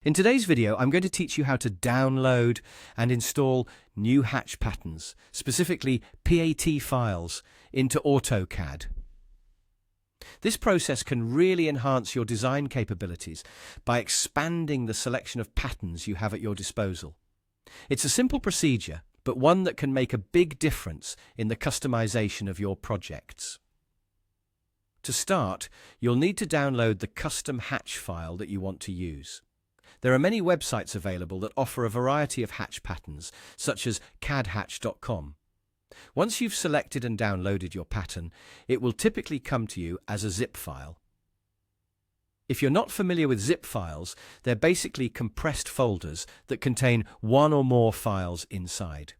In today's video, I'm going to teach you how to download and install new hatch patterns, specifically PAT files, into AutoCAD. This process can really enhance your design capabilities by expanding the selection of patterns you have at your disposal. It's a simple procedure, but one that can make a big difference in the customization of your projects. To start, you'll need to download the custom hatch file that you want to use. There are many websites available that offer a variety of hatch patterns, such as cadhatch.com. Once you've selected and downloaded your pattern, it will typically come to you as a zip file. If you're not familiar with zip files, they're basically compressed folders that contain one or more files inside.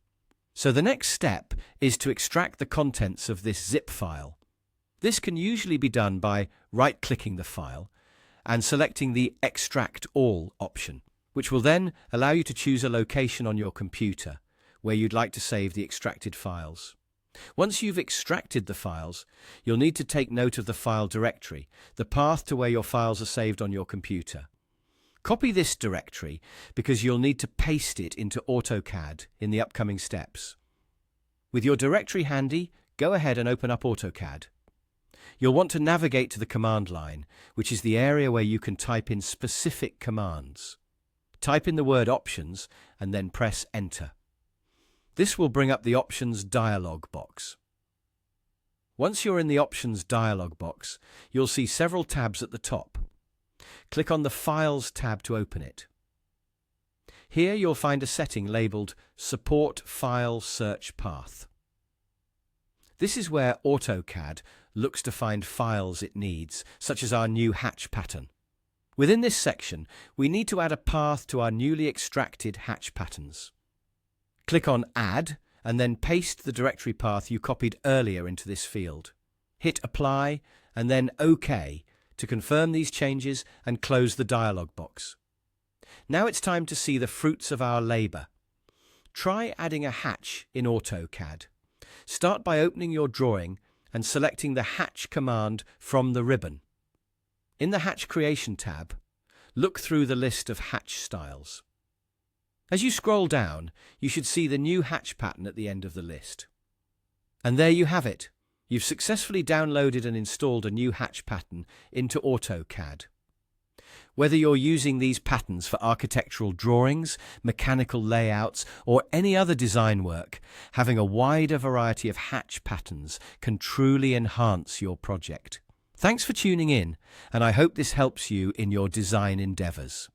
So the next step is to extract the contents of this zip file. This can usually be done by right-clicking the file and selecting the Extract All option, which will then allow you to choose a location on your computer where you'd like to save the extracted files. Once you've extracted the files, you'll need to take note of the file directory, the path to where your files are saved on your computer. Copy this directory because you'll need to paste it into AutoCAD in the upcoming steps. With your directory handy, go ahead and open up AutoCAD. You'll want to navigate to the command line, which is the area where you can type in specific commands. Type in the word Options and then press Enter. This will bring up the Options dialog box. Once you're in the Options dialog box, you'll see several tabs at the top. Click on the Files tab to open it. Here you'll find a setting labeled Support File Search Path. This is where AutoCAD looks to find files it needs, such as our new hatch pattern. Within this section, we need to add a path to our newly extracted hatch patterns. Click on Add and then paste the directory path you copied earlier into this field. Hit Apply and then OK to confirm these changes and close the dialog box. Now it's time to see the fruits of our labor. Try adding a hatch in AutoCAD. Start by opening your drawing and selecting the Hatch command from the ribbon. In the Hatch Creation tab, look through the list of hatch styles. As you scroll down, you should see the new hatch pattern at the end of the list. And there you have it. You've successfully downloaded and installed a new hatch pattern into AutoCAD. Whether you're using these patterns for architectural drawings, mechanical layouts, or any other design work, having a wider variety of hatch patterns can truly enhance your project. Thanks for tuning in, and I hope this helps you in your design endeavors.